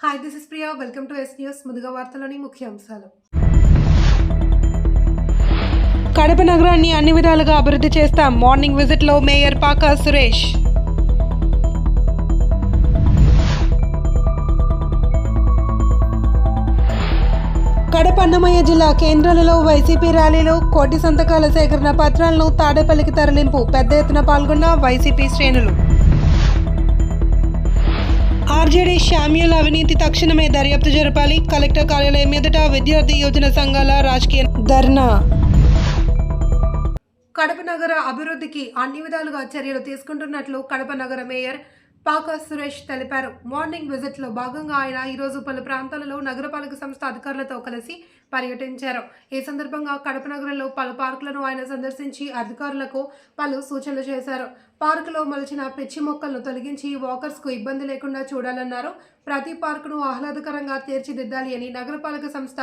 Hi, this is Priya. Welcome to yes news. ముందుగా వార్తలోని ముఖ్యాంశాలు. కడప నగరాన్ని అన్ని విధాలుగా అభివృద్ధి చేస్తాం. Morning విజిట్లో mayor pak Suresh. కడప అన్నమయ్య జిల్లా కేంద్రాలలో వైసీపీ ర్యాలీలో కోటి సంతకాల సేకరణ పత్రాలను తాడేపల్లికి తరలింపు. పెద్ద ఎత్తున పాల్గొన్న వైసీపీ శ్రేణులు. ఆర్జేడీ శామ్యూల్ అవినీతి తక్షణమే దర్యాప్తు జరపాలి. కలెక్టర్ కార్యాలయం ఎదుట విద్యార్థి యోజన సంఘాల రాజకీయ ధర్నా. కడప నగర అభివృద్ధికి అన్ని విధాలుగా చర్యలు తీసుకుంటున్నట్లు కడప నగర మేయర్ పాకా సురేష్ తెలిపారు. మార్నింగ్ విజిట్లో భాగంగా ఆయన ఈరోజు పలు ప్రాంతాలలో నగరపాలక సంస్థ అధికారులతో కలిసి పర్యటించారు. ఈ సందర్భంగా కడప నగరంలో పలు పార్కులను ఆయన సందర్శించి అధికారులకు పలు సూచనలు చేశారు. పార్కులో మలిచిన పిచ్చి మొక్కలను తొలగించి వాకర్స్కు ఇబ్బంది లేకుండా చూడాలన్నారు. ప్రతి పార్కును ఆహ్లాదకరంగా తీర్చిదిద్దాలి అని నగరపాలక సంస్థ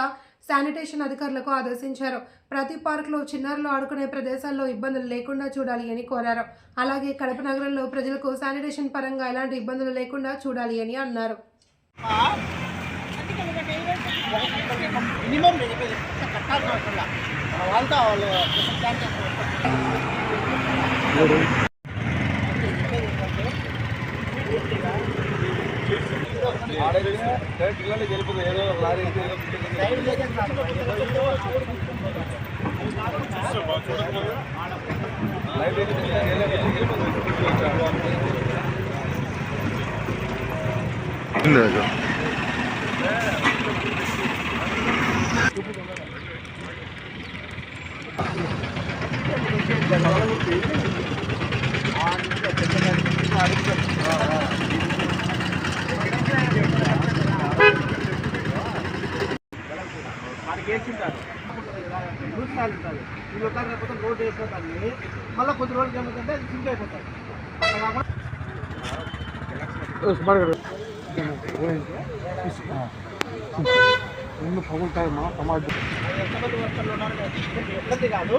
శానిటేషన్ అధికారులకు ఆదేశించారు. ప్రతి పార్కులో చిన్నారులు ఆడుకునే ప్రదేశాల్లో ఇబ్బందులు లేకుండా చూడాలి అని కోరారు. అలాగే కడప నగరంలో ప్రజలకు శానిటేషన్ పరంగా ఎలాంటి ఇబ్బందులు లేకుండా చూడాలి అని అన్నారు. ఏదో లారీ వేసింటారు చూస్తాను వీళ్ళు మొత్తం రోడ్డు వేసిపోతాను. మళ్ళీ కొద్ది రోజులకి ఏమవుతుంటే అది సింక్ అయిపోతాయి. పగులుతాయి మా సమాజం ఎంతమంది వర్షాలు ఉన్నారు ఇబ్బంది కాదు.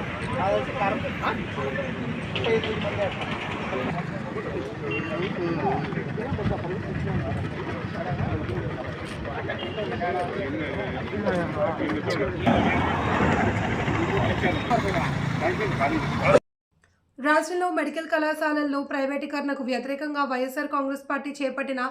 రాష్ట్రంలో మెడికల్ కళాశాలల్లో ప్రైవేటీకరణకు వ్యతిరేకంగా వైఎస్ఆర్ కాంగ్రెస్ పార్టీ చేపట్టిన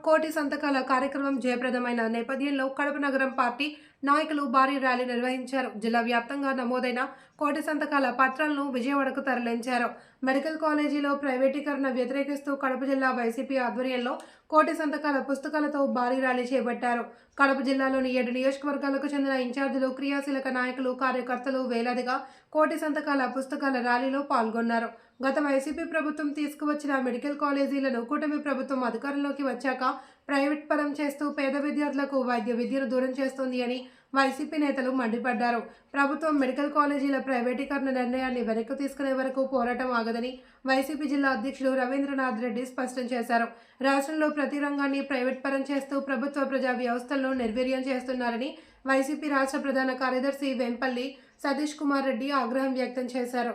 కోటి సంతకాల కార్యక్రమం జయప్రదమైన నేపథ్యంలో కడప నగరం పార్టీ నాయకులు భారీ ర్యాలీ నిర్వహించారు. జిల్లా వ్యాప్తంగా నమోదైన కోటి సంతకాల పత్రాలను విజయవాడకు తరలించారు. మెడికల్ కాలేజీలో ప్రైవేటీకరణ వ్యతిరేకిస్తూ కడప జిల్లా వైసీపీ ఆధ్వర్యంలో కోటి సంతకాల పుస్తకాలతో భారీ ర్యాలీ చేపట్టారు. కడప జిల్లాలోని 7 నియోజకవర్గాలకు చెందిన ఇన్ఛార్జీలు, క్రియాశీలక నాయకులు, కార్యకర్తలు వేలాదిగా కోటి సంతకాల పుస్తకాల ర్యాలీలో పాల్గొన్నారు. గత వైసీపీ ప్రభుత్వం తీసుకువచ్చిన మెడికల్ కాలేజీలను కూటమి ప్రభుత్వం అధికారంలోకి వచ్చాక ప్రైవేట్ పరం చేస్తూ పేద విద్యార్థులకు వైద్య విద్యను దూరం చేస్తోంది అని వైసీపీ నేతలు మండిపడ్డారు. ప్రభుత్వం మెడికల్ కాలేజీల ప్రైవేటీకరణ నిర్ణయాన్ని వెనక్కి తీసుకునే వరకు పోరాటం ఆగదని వైసీపీ జిల్లా అధ్యక్షుడు రవీంద్రనాథ్ రెడ్డి స్పష్టం చేశారు. రాష్ట్రంలో ప్రతి రంగాన్ని ప్రైవేట్ పరం చేస్తూ ప్రభుత్వ ప్రజా వ్యవస్థలను నిర్వీర్యం చేస్తున్నారని వైసీపీ రాష్ట్ర ప్రధాన కార్యదర్శి వెంపల్లి సతీష్ కుమార్ రెడ్డి ఆగ్రహం వ్యక్తం చేశారు.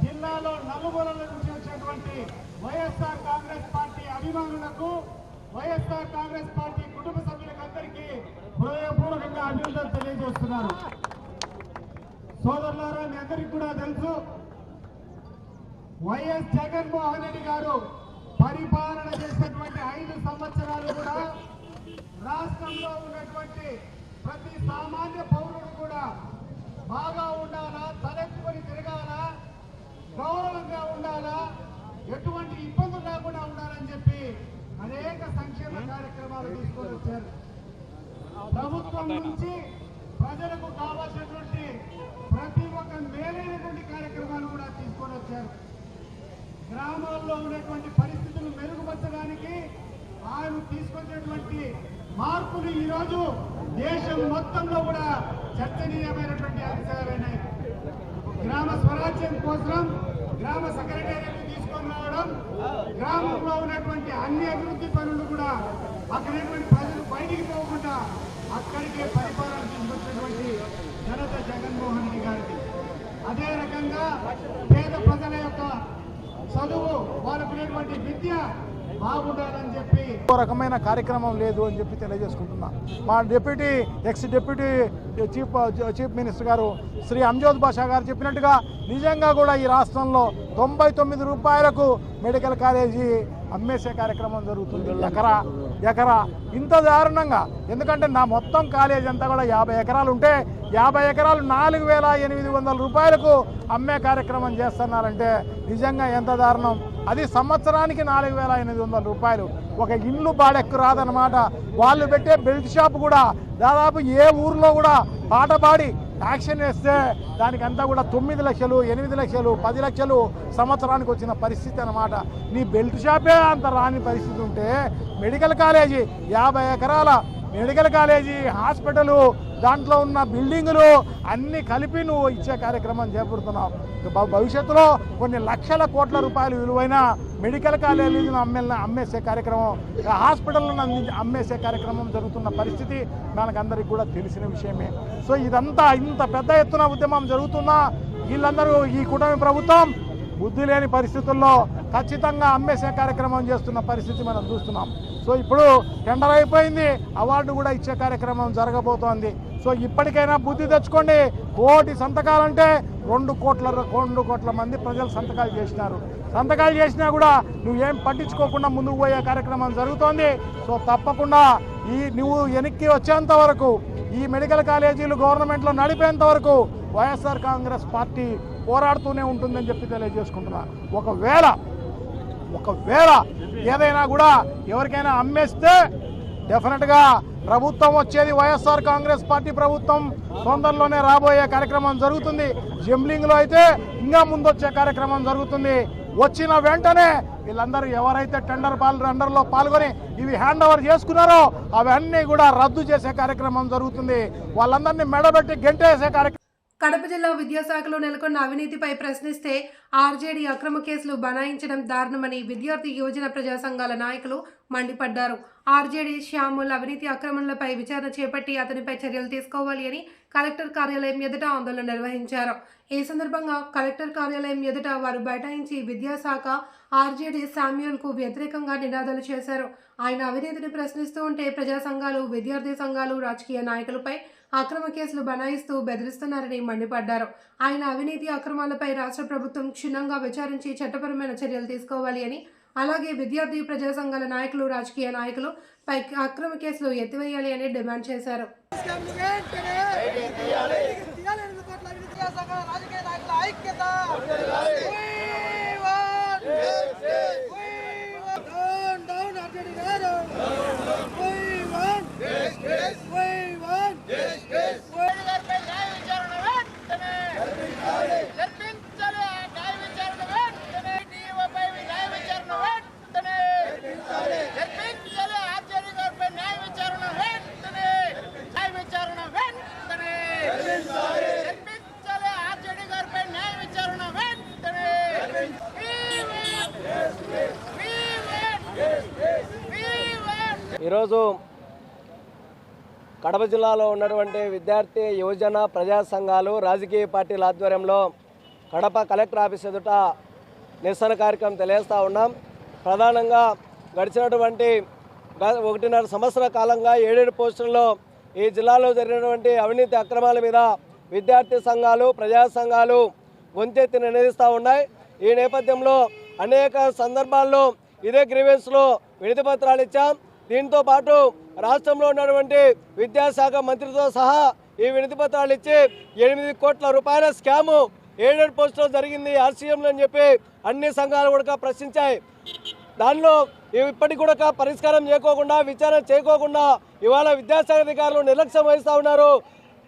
జిల్లాలో నలుమూలల నుంచి వచ్చేటువంటి వైఎస్ఆర్ కాంగ్రెస్ పార్టీ అభిమానులకు, వైఎస్ఆర్ కాంగ్రెస్ పార్టీ కుటుంబ సభ్యులకు అందరికీ హృదయపూర్వకంగా అభినందనలు తెలియజేస్తున్నారు. సోదరులారా, మీ అందరికీ కూడా తెలుసు, వైఎస్ జగన్మోహన్ రెడ్డి గారు పరిపాలన చేసినటువంటి 5 సంవత్సరాలు కూడా రాష్ట్రంలో ఉన్నటువంటి ప్రతి సామాన్య పౌరుడు కూడా బాగా ఉండాలా, తలెత్తుకొని తిరగాలా, గౌరవంగా ఉండాలా, ఎటువంటి ఇబ్బందులు లేకుండా ఉండాలని చెప్పి అనేక సంక్షేమ కార్యక్రమాలు తీసుకొని వచ్చారు. ప్రభుత్వం నుంచి ప్రజలకు కావాల్సినటువంటి ప్రతి ఒక్క మేలైనటువంటి కార్యక్రమాలు కూడా తీసుకొని వచ్చారు. గ్రామాల్లో ఉన్నటువంటి పరిస్థితులు మెరుగుపరచడానికి ఆయన తీసుకొచ్చినటువంటి మార్పులు ఈరోజు దేశం మొత్తంలో కూడా చర్చనీయమైనటువంటి అంశాలైనాయి. పరిచయం కోసం గ్రామ సెక్రటేరియట్ తీసుకొని రావడం, గ్రామంలో ఉన్నటువంటి అన్ని అభివృద్ధి పనులు కూడా అక్కడ ప్రజలు బయటికి పోకుండా అక్కడికే పరిపాలన తీసుకొచ్చినటువంటి ఘనత జగన్మోహన్ రెడ్డి గారికి. అదే రకంగా పేద ప్రజల యొక్క చదువు, వాళ్ళకున్నటువంటి విద్య బాగుండాలని చెప్పి రకమైన కార్యక్రమం లేదు అని చెప్పి తెలియజేసుకుంటున్నా. మా ఎక్స్ డిప్యూటీ చీఫ్ మినిస్టర్ గారు శ్రీ అంజద్ బాషా గారు చెప్పినట్టుగా నిజంగా కూడా ఈ రాష్ట్రంలో 99 రూపాయలకు మెడికల్ కాలేజీ అమ్మేసే కార్యక్రమం జరుగుతుంది. ఎకరా ఇంత దారుణంగా. ఎందుకంటే నా మొత్తం కాలేజీ అంతా కూడా 50 ఎకరాలు ఉంటే 50 ఎకరాలు 4,800 రూపాయలకు అమ్మే కార్యక్రమం చేస్తున్నారంటే నిజంగా ఎంత దారుణం. అది సంవత్సరానికి 4,800 రూపాయలు. ఒక ఇల్లు బాడెక్కు రాదనమాట. వాళ్ళు పెట్టే బెల్ట్ షాప్ కూడా దాదాపు ఏ ఊర్లో కూడా పాట పాడి యాక్షన్ వేస్తే దానికంతా కూడా 9 లక్షలు, 8 లక్షలు, 10 లక్షలు సంవత్సరానికి వచ్చిన పరిస్థితి అనమాట. నీ బెల్ట్ షాపే అంత రాని పరిస్థితి ఉంటే మెడికల్ కాలేజీ 50 ఎకరాల మెడికల్ కాలేజీ, హాస్పిటలు, దాంట్లో ఉన్న బిల్డింగులు అన్నీ కలిపి నువ్వు ఇచ్చే కార్యక్రమం చేపడుతున్నావు. భవిష్యత్తులో కొన్ని లక్షల కోట్ల రూపాయలు విలువైన మెడికల్ కాలేజీలను అమ్మేసే కార్యక్రమం, హాస్పిటల్ను అమ్మేసే కార్యక్రమం జరుగుతున్న పరిస్థితి మనకందరికీ కూడా తెలిసిన విషయమే. సో ఇదంతా ఇంత పెద్ద ఎత్తున ఉద్యమం జరుగుతున్నా వీళ్ళందరూ ఈ కూటమి ప్రభుత్వం బుద్ధి లేని పరిస్థితుల్లో ఖచ్చితంగా అమ్మేసే కార్యక్రమం చేస్తున్న పరిస్థితి మనం చూస్తున్నాం. సో ఇప్పుడు టెండర్ అయిపోయింది, అవార్డు కూడా ఇచ్చే కార్యక్రమం జరగబోతోంది. సో ఇప్పటికైనా బుద్ధి తెచ్చుకోండి. 1 కోటి సంతకాలంటే 2 కోట్ల మంది ప్రజలు సంతకాలు చేసినారు. సంతకాలు చేసినా కూడా నువ్వేం పట్టించుకోకుండా ముందుకు పోయే కార్యక్రమం జరుగుతోంది. సో తప్పకుండా నువ్వు వెనక్కి వచ్చేంత వరకు, ఈ మెడికల్ కాలేజీలు గవర్నమెంట్లో నడిపేంత వరకు వైఎస్ఆర్ కాంగ్రెస్ పార్టీ పోరాడుతూనే ఉంటుందని చెప్పి తెలియజేసుకుంటున్నా. ఒకవేళ ఏదైనా కూడా ఎవరికైనా అమ్మేస్తే డెఫినెట్గా ప్రభుత్వం వచ్చేది వైఎస్ఆర్ కాంగ్రెస్ పార్టీ ప్రభుత్వం తొందరలోనే రాబోయే కార్యక్రమం జరుగుతుంది. జంబ్లింగ్లో అయితే ఇంకా ముందొచ్చే కార్యక్రమం జరుగుతుంది. వచ్చిన వెంటనే వీళ్ళందరూ ఎవరైతే టెండర్లో పాల్గొని ఇవి హ్యాండ్ ఓవర్ చేసుకున్నారో అవన్నీ కూడా రద్దు చేసే కార్యక్రమం జరుగుతుంది. వాళ్ళందరినీ మెడబెట్టి గెంటేసే కార్యక్రమం. కడప జిల్లా విద్యాశాఖలో నెలకొన్న అవినీతిపై ప్రశ్నిస్తే ఆర్జేడీ అక్రమ కేసులు బనాయించడం దారుణమని విద్యార్థి యువజన ప్రజా సంఘాల నాయకులు మండిపడ్డారు. ఆర్జేడీ శ్యాముల్ అవినీతి అక్రమణలపై విచారణ చేపట్టి అతనిపై చర్యలు తీసుకోవాలి అని కలెక్టర్ కార్యాలయం ఎదుట ఆందోళన నిర్వహించారు. ఈ సందర్భంగా కలెక్టర్ కార్యాలయం ఎదుట వారు బైఠాయించి విద్యాశాఖ ఆర్జేడీ శామ్యూల్కు వ్యతిరేకంగా నినాదాలు చేశారు. ఆయన అవినీతిని ప్రశ్నిస్తూ ఉంటే ప్రజా సంఘాలు, విద్యార్థి సంఘాలు, రాజకీయ నాయకులపై అక్రమ కేసులు బనాయిస్తూ బెదిరిస్తున్నారని మండిపడ్డారు. ఆయన అవినీతి అక్రమాలపై రాష్ట్ర ప్రభుత్వం క్షుణ్ణంగా విచారించి చట్టపరమైన చర్యలు తీసుకోవాలి అని, అలాగే విద్యార్థి ప్రజా సంఘాల నాయకులు, రాజకీయ నాయకులు పై అక్రమ కేసులు ఎత్తివేయాలి అని డిమాండ్ చేశారు. ఈరోజు కడప జిల్లాలో ఉన్నటువంటి విద్యార్థి యువజన ప్రజా సంఘాలు రాజకీయ పార్టీల ఆధ్వర్యంలో కడప కలెక్టర్ ఆఫీస్ ఎదుట నిరసన కార్యక్రమం తెలియజేస్తూ ఉన్నాం. ప్రధానంగా గడిచినటువంటి 1.5 సంవత్సరాల కాలంగా 7 పోస్టుల్లో ఈ జిల్లాలో జరిగినటువంటి అవినీతి అక్రమాల మీద విద్యార్థి సంఘాలు, ప్రజా సంఘాలు గొంతెత్తి నినదిస్తూ ఉన్నాయి. ఈ నేపథ్యంలో అనేక సందర్భాల్లో ఇదే గ్రీవెన్స్లో వినతి పత్రాలు ఇచ్చాం. దీంతో పాటు రాష్ట్రంలో ఉన్నటువంటి విద్యాశాఖ మంత్రితో సహా ఈ వినతి పత్రాలు ఇచ్చి 8 కోట్ల రూపాయల స్కాము 7 పోస్టులో జరిగింది ఆర్సీఎంలో అని చెప్పి అన్ని సంఘాలు కూడా ప్రశ్నించాయి. దానిలో ఇప్పటికి కూడా పరిష్కారం చేయకోకుండా, విచారణ చేయకోకుండా ఇవాళ విద్యాశాఖ అధికారులు నిర్లక్ష్యం వహిస్తూ ఉన్నారు.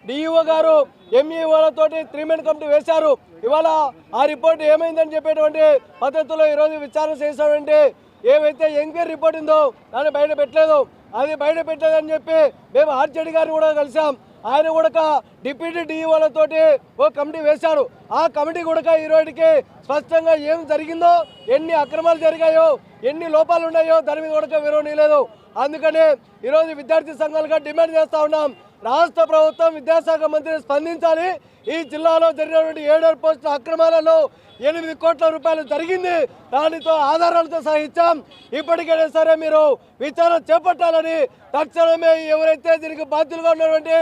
డిఈఓ గారు ఎంఈఓలతోటి 3-మెన్ కమిటీ వేశారు. ఇవాళ ఆ రిపోర్ట్ ఏమైందని చెప్పేటువంటి పద్ధతిలో ఈరోజు విచారణ చేసినటువంటి ఏవైతే ఎంక్వైరీ రిపోర్ట్ ఉందో దాన్ని బయట పెట్టలేదు. అది బయట పెట్టలేదని చెప్పి మేము ఆర్జేడీ గారిని కూడా కలిసాం. ఆయన కూడా డిప్యూటీ డిఈఓలతోటి ఓ కమిటీ వేశారు. ఆ కమిటీ కూడా ఈరోజుకి స్పష్టంగా ఏం జరిగిందో, ఎన్ని అక్రమాలు జరిగాయో, ఎన్ని లోపాలు ఉన్నాయో దాని మీద కూడా వివరణ. అందుకనే ఈరోజు విద్యార్థి సంఘాలుగా డిమాండ్ చేస్తూ ఉన్నాం, రాష్ట్ర ప్రభుత్వం విద్యాశాఖ మంత్రి స్పందించాలి. ఈ జిల్లాలో జరిగినటువంటి 7 పోస్టుల అక్రమాలలో 8 కోట్ల రూపాయలు జరిగింది. దానితో ఆధారాలతో సహించాం. ఇప్పటికైనా సరే మీరు విచారణ చేపట్టాలని, తక్షణమే ఎవరైతే దీనికి బాధ్యులుగా ఉన్నటువంటి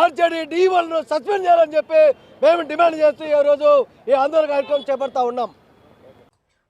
ఆర్జేడీ డీఓలను సస్పెండ్ చేయాలని చెప్పి మేము డిమాండ్ చేస్తూ ఈరోజు ఈ ఆందోళన కార్యక్రమం చేపడతా ఉన్నాం.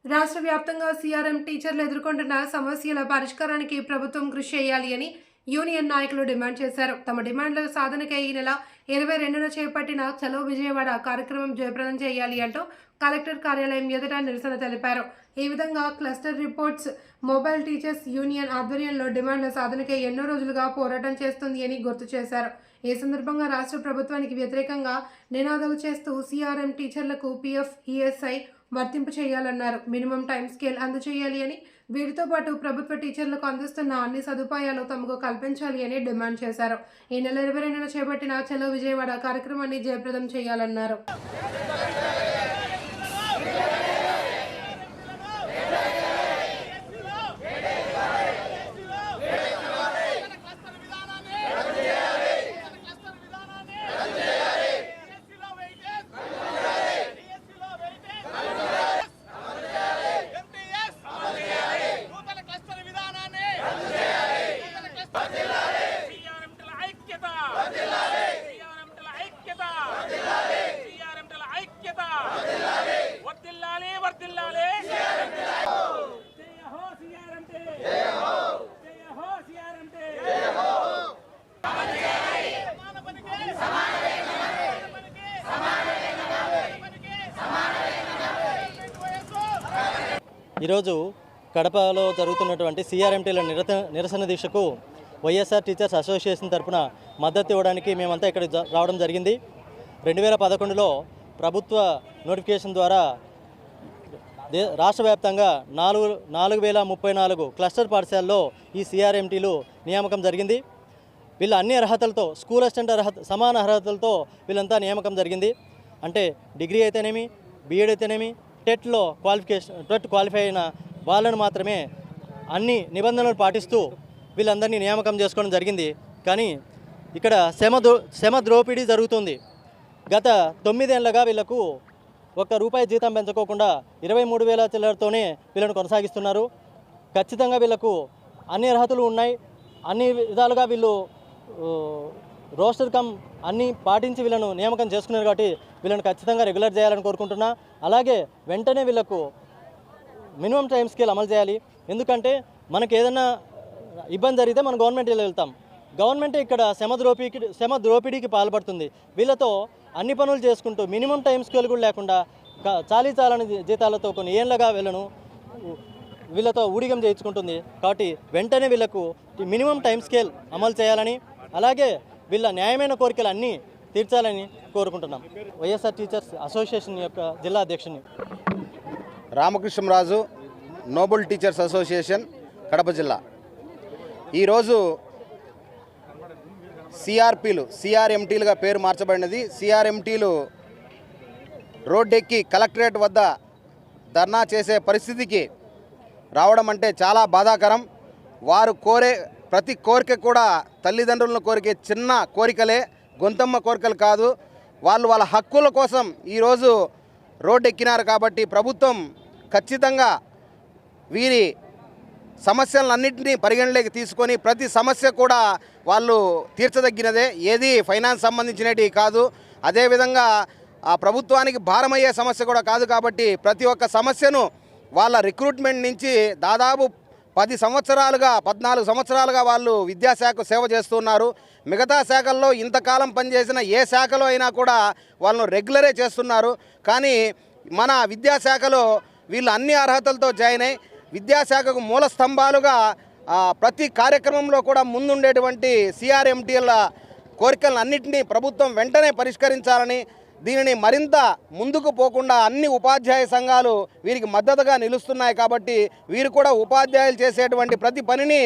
రాష్ట్ర వ్యాప్తంగా సీఆర్ఎం టీచర్లు ఎదుర్కొంటున్న సమస్యల పరిష్కారానికి ప్రభుత్వం కృషి చేయాలి అని యూనియన్ నాయకులు డిమాండ్ చేశారు. తమ డిమాండ్ల సాధనకై ఈ నెల 22న చేపట్టిన చలో విజయవాడ కార్యక్రమం జయప్రదం చేయాలి అంటూ కలెక్టర్ కార్యాలయం ఎదుట నిరసన తెలిపారు. ఈ విధంగా cluster reports mobile teachers union ఆధ్వర్యంలో డిమాండ్ల సాధనకై ఎన్నో రోజులుగా పోరాటం చేస్తుంది అని గుర్తు చేశారు. ఈ సందర్భంగా రాష్ట్ర ప్రభుత్వానికి వ్యతిరేకంగా నినాదాలు చేస్తూ సీఆర్ఎం టీచర్లకు పీఎఫ్, ఈఎస్ఐ వర్తింపు చేయాలన్నారు. మినిమం టైం స్కేల్ అందజేయాలి అని, వీటితో పాటు ప్రభుత్వ టీచర్లకు అందిస్తున్న అన్ని సదుపాయాలు తమకు కల్పించాలి అని డిమాండ్ చేశారు. ఈ నెల 22న చేపట్టిన చలో విజయవాడ కార్యక్రమాన్ని జయప్రదం చేయాలన్నారు. ఈరోజు కడపలో జరుగుతున్నటువంటి సీఆర్ఎంటీల నిరసన దీక్షకు వైఎస్ఆర్ టీచర్స్ అసోసియేషన్ తరఫున మద్దతు ఇవ్వడానికి మేమంతా ఇక్కడ రావడం జరిగింది. 2011లో ప్రభుత్వ నోటిఫికేషన్ ద్వారా రాష్ట్ర వ్యాప్తంగా 4034 క్లస్టర్ పాఠశాలలో ఈ సీఆర్ఎంటీలు నియామకం జరిగింది. వీళ్ళ అన్ని అర్హతలతో, స్కూల్ అసిస్టెంట్ సమాన అర్హతలతో వీళ్ళంతా నియామకం జరిగింది. అంటే డిగ్రీ అయితేనేమి, బీఎడ్ అయితేనేమి, టెట్ క్వాలిఫై అయిన వాళ్ళను మాత్రమే అన్ని నిబంధనలు పాటిస్తూ వీళ్ళందరినీ నియామకం చేసుకోవడం జరిగింది. కానీ ఇక్కడ శ్రమ ద్రోపిడీ జరుగుతుంది. గత 9 ఏళ్లుగా వీళ్లకు ₹1 జీతం పెంచుకోకుండా 23,000 చిల్లరతోనే వీళ్ళను కొనసాగిస్తున్నారు. ఖచ్చితంగా వీళ్లకు అన్ని అర్హతలు ఉన్నాయి. అన్ని విధాలుగా వీళ్ళు రోస్టర్ కమ్ అన్నీ పాటించి వీళ్ళను నియామకం చేసుకున్నారు. కాబట్టి వీళ్ళని ఖచ్చితంగా రెగ్యులర్ చేయాలని కోరుకుంటున్నా. అలాగే వెంటనే వీళ్ళకు మినిమం టైం స్కేల్ అమలు చేయాలి. ఎందుకంటే మనకు ఏదైనా ఇబ్బంది జరిగితే మనం గవర్నమెంట్ వెళ్తాం. గవర్నమెంటే ఇక్కడ శ్రమ ద్రోపిడీకి పాల్పడుతుంది. వీళ్ళతో అన్ని పనులు చేసుకుంటూ మినిమం టైం స్కేల్ కూడా లేకుండా చాలని జీతాలతో కొన్ని ఏళ్ళగా వీళ్ళతో ఊడిగం చేయించుకుంటుంది. కాబట్టి వెంటనే వీళ్ళకు మినిమం టైం స్కేల్ అమలు చేయాలని, అలాగే వీళ్ళ న్యాయమైన కోరికలు అన్నీ తీర్చాలని కోరుకుంటున్నాం. వైఎస్ఆర్ టీచర్స్ అసోసియేషన్ యొక్క జిల్లా అధ్యక్షుని Ramakrishnaraju, noble teachers association, Kadapa జిల్లా. ఈరోజు సిఆర్ఎంటీలుగా పేరు మార్చబడినది. సిఆర్ఎంటీలు రోడ్డెక్కి కలెక్టరేట్ వద్ద ధర్నా చేసే పరిస్థితికి రావడం అంటే చాలా బాధాకరం. వారు కోరే ప్రతి కోరిక కూడా తల్లిదండ్రులను కోరికే చిన్న కోరికలే, గొంతమ్మ కోరికలు కాదు. వాళ్ళ హక్కుల కోసం ఈరోజు రోడ్డెక్కినారు. కాబట్టి ప్రభుత్వం ఖచ్చితంగా వీరి సమస్యలన్నింటినీ పరిగణలోకి తీసుకొని ప్రతి సమస్య కూడా వాళ్ళు తీర్చదగినదే, ఏది ఫైనాన్స్ సంబంధించినవి కాదు. అదేవిధంగా ఆ ప్రభుత్వానికి భారమయ్యే సమస్య కూడా కాదు. కాబట్టి ప్రతి ఒక్క సమస్యను వాళ్ళ రిక్రూట్మెంట్ నుంచి దాదాపు 14 సంవత్సరాలుగా వాళ్ళు విద్యాశాఖకు సేవ చేస్తున్నారు. మిగతా శాఖల్లో ఇంతకాలం పనిచేసిన ఏ శాఖలో అయినా కూడా వాళ్ళను రెగ్యులరే చేస్తున్నారు. కానీ మన విద్యాశాఖలో వీళ్ళు అన్ని అర్హతలతో జాయిన్ అయ్యి విద్యాశాఖకు మూల స్తంభాలుగా ప్రతి కార్యక్రమంలో కూడా ముందుండేటువంటి సిఆర్ఎంటీల కోరికలన్నింటినీ ప్రభుత్వం వెంటనే పరిష్కరించాలని, దీనిని మరింత ముందుకు పోకుండా అన్ని ఉపాధ్యాయ సంఘాలు వీరికి మద్దతుగా నిలుస్తున్నాయి. కాబట్టి వీరు కూడా ఉపాధ్యాయులు చేసేటువంటి ప్రతి పనిని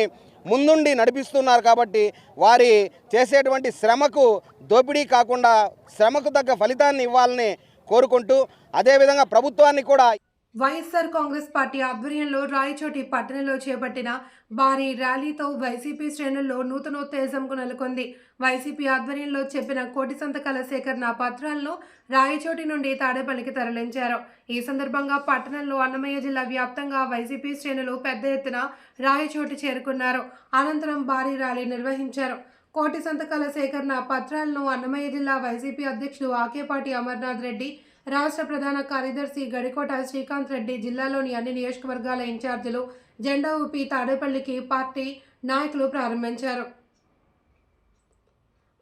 ముందుండి నడిపిస్తున్నారు కాబట్టి వారి చేసేటువంటి శ్రమకు దోపిడీ కాకుండా శ్రమకు తగ్గ ఫలితాన్ని ఇవ్వాలని కోరుకుంటూ అదేవిధంగా ప్రభుత్వాన్ని కూడా వైఎస్ఆర్ కాంగ్రెస్ పార్టీ ఆధ్వర్యంలో రాయచోటి పట్టణంలో చేపట్టిన భారీ ర్యాలీతో వైసీపీ శ్రేణుల్లో నూతనోత్తేజంకు నెలకొంది. వైసీపీ ఆధ్వర్యంలో చెప్పిన కోటి సంతకాల సేకరణ పత్రాలను రాయచోటి నుండి తాడేపల్లికి తరలించారు. ఈ సందర్భంగా పట్టణంలో అన్నమయ్య జిల్లా వ్యాప్తంగా వైసీపీ శ్రేణులు పెద్ద ఎత్తున రాయచోటి చేరుకున్నారు. అనంతరం భారీ ర్యాలీ నిర్వహించారు. కోటి సంతకాల సేకరణ పత్రాలను అన్నమయ్య జిల్లా వైసీపీ అధ్యక్షుడు ఆకేపాటి అమర్నాథ్ రెడ్డి, రాష్ట్ర ప్రధాన కార్యదర్శి గడికోట శ్రీకాంత్ రెడ్డి, జిల్లాలోని అన్ని నియోజకవర్గాల ఇన్ఛార్జీలు జెండా ఊపి తాడేపల్లికి పార్టీ నాయకులు ప్రారంభించారు.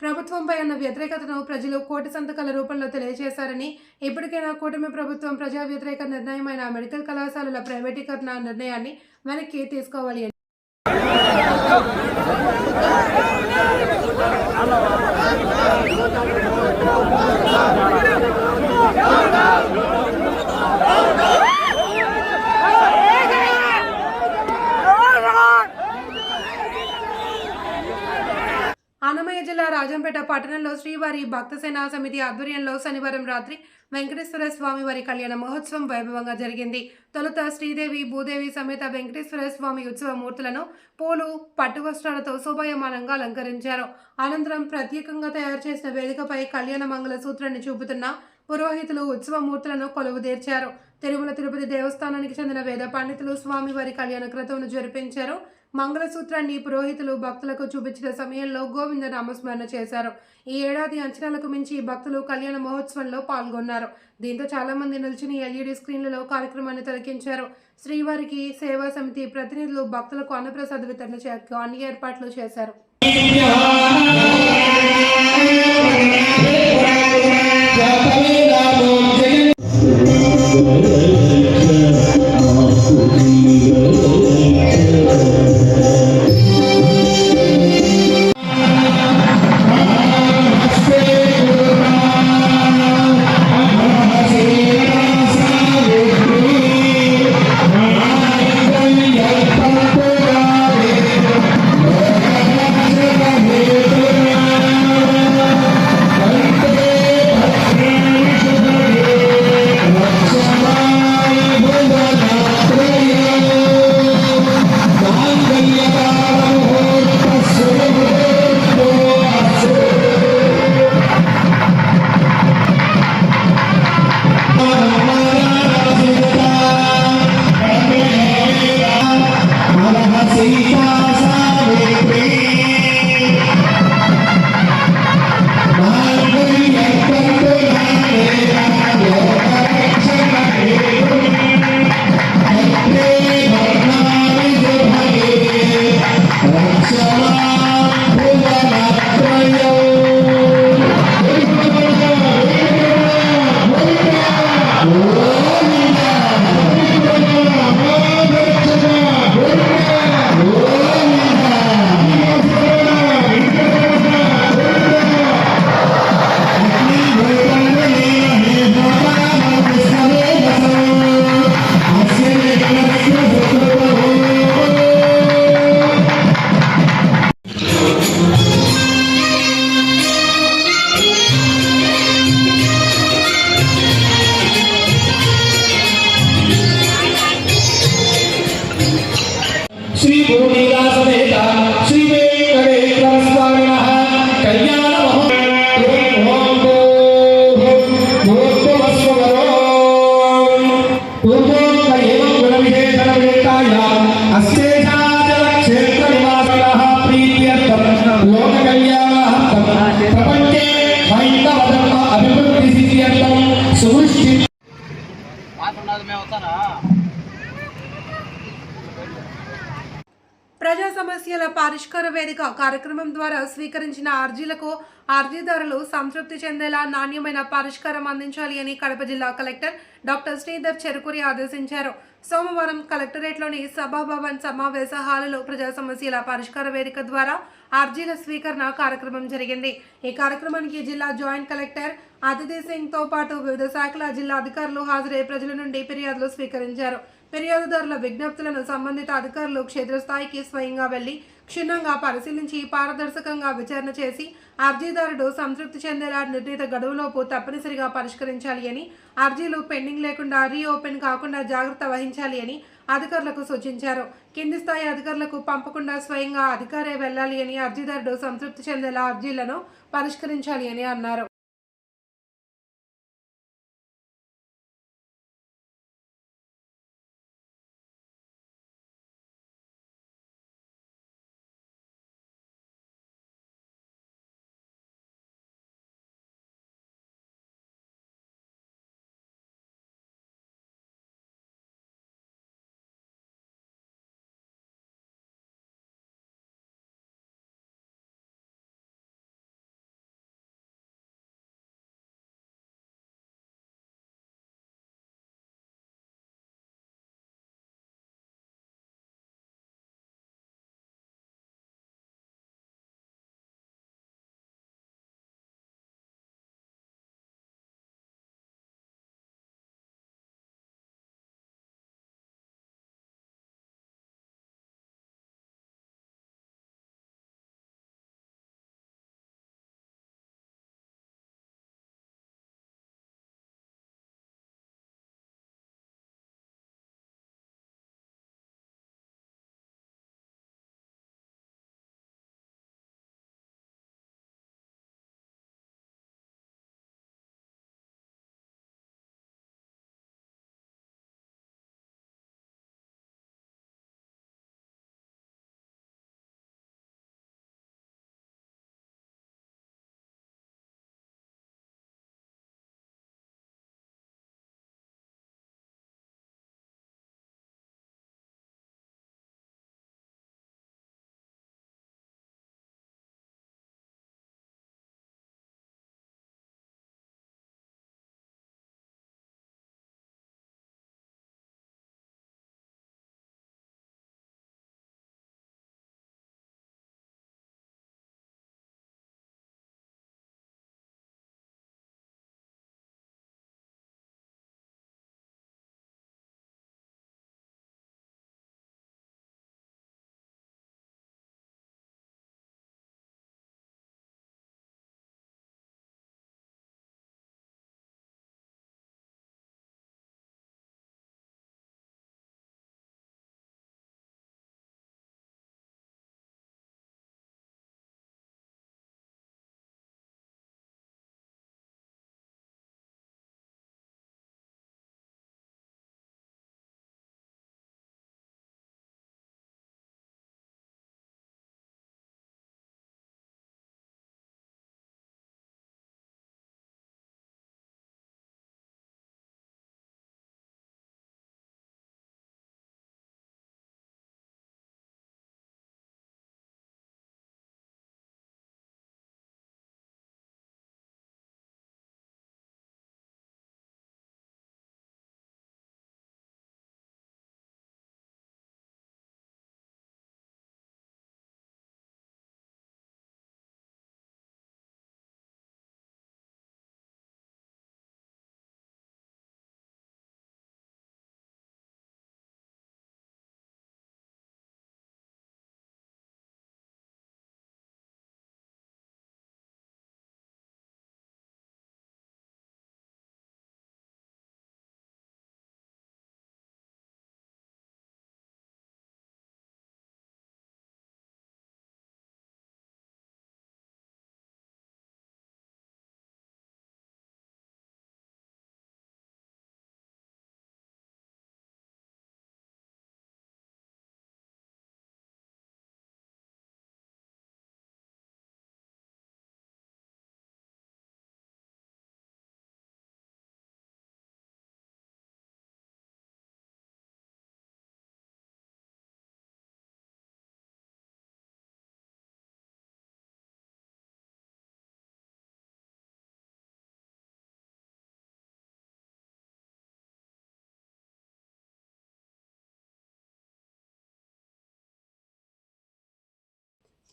ప్రభుత్వంపై ఉన్న వ్యతిరేకతను ప్రజలు కోటి సంతకాల రూపంలో తెలియజేశారని, ఇప్పటికైనా కూటమి ప్రభుత్వం ప్రజా వ్యతిరేక నిర్ణయమైన మెడికల్ కళాశాలల ప్రైవేటీకరణ నిర్ణయాన్ని వెనక్కి తీసుకోవాలి అని అన్నమయ్య జిల్లా రాజంపేట పట్టణంలో శ్రీవారి భక్తసేనా సమితి ఆధ్వర్యంలో శనివారం రాత్రి వెంకటేశ్వర స్వామి వారి కళ్యాణ మహోత్సవం వైభవంగా జరిగింది. తొలుత శ్రీదేవి భూదేవి సమేత వెంకటేశ్వర స్వామి ఉత్సవ మూర్తులను పూలు, పట్టు వస్త్రాలతో శోభాయమానంగా అలంకరించారు. అనంతరం ప్రత్యేకంగా తయారు చేసిన వేదికపై కళ్యాణ మంగళ సూత్రాన్ని చూపుతున్న పురోహితులు ఉత్సవ మూర్తులను కొలువుదీర్చారు. తిరుమల తిరుపతి దేవస్థానానికి చెందిన వేద పండితులు స్వామివారి కళ్యాణ క్రతువును జరిపించారు. మంగళసూత్రాన్ని పురోహితులు భక్తులకు చూపించిన సమయంలో గోవింద నామస్మరణ చేశారు. ఈ ఏడాది అంచనాలకు మించి భక్తులు కళ్యాణ మహోత్సవంలో పాల్గొన్నారు. దీంతో చాలా మంది నిల్చుని ఎల్ఈడి స్క్రీన్లలో కార్యక్రమాన్ని తిలకించారు. శ్రీవారికి సేవా సమితి ప్రతినిధులు భక్తులకు అన్నప్రసాద వితరణ చేయడానికి అన్ని ఏర్పాట్లు చేశారు. ప్రజా సమస్యల పరిష్కార వేదిక కార్యక్రమం ద్వారా స్వీకరించిన అర్జీలకు అర్జీదారులు సంతృప్తి చెందేలా నాణ్యమైన పరిష్కారం అందించాలి అని కడప జిల్లా కలెక్టర్ డాక్టర్ శ్రీధర్ చెరుకూరి ఆదేశించారు. సోమవారం కలెక్టరేట్లోని సభాభవన్ సమావేశ హాలులో ప్రజా సమస్యల పరిష్కార వేదిక ద్వారా అర్జీల స్వీకరణ కార్యక్రమం జరిగింది. ఈ కార్యక్రమానికి జిల్లా జాయింట్ కలెక్టర్ అతిథి సింగ్తో పాటు వివిధ శాఖల జిల్లా అధికారులు హాజరై ప్రజల నుండి ఫిర్యాదులు స్వీకరించారు. ఫిర్యాదుదారుల విజ్ఞప్తులను సంబంధిత అధికారులు క్షేత్రస్థాయికి స్వయంగా వెళ్లి క్షుణ్ణంగా పరిశీలించి పారదర్శకంగా విచారణ చేసి అర్జీదారుడు సంతృప్తి చెందేలా నిర్ణీత గడువులోపు తప్పనిసరిగా పరిష్కరించాలి అని, అర్జీలు పెండింగ్ లేకుండా రీఓపెన్ కాకుండా జాగ్రత్త వహించాలి అని అధికారులకు సూచించారు. కింది స్థాయి అధికారులకు పంపకుండా స్వయంగా అధికారే వెళ్లాలి అని, అర్జీదారుడు సంతృప్తి చెందేలా అర్జీలను పరిష్కరించాలి అని అన్నారు.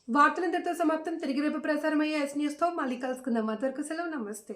వార్తలు ఇంతటితో సమాప్తం. తిరిగి రేపు ప్రసారమయ్యే ఎస్ న్యూస్తో మళ్ళీ కలుసుకుందాం. అంతవరకు సెలవు. నమస్తే.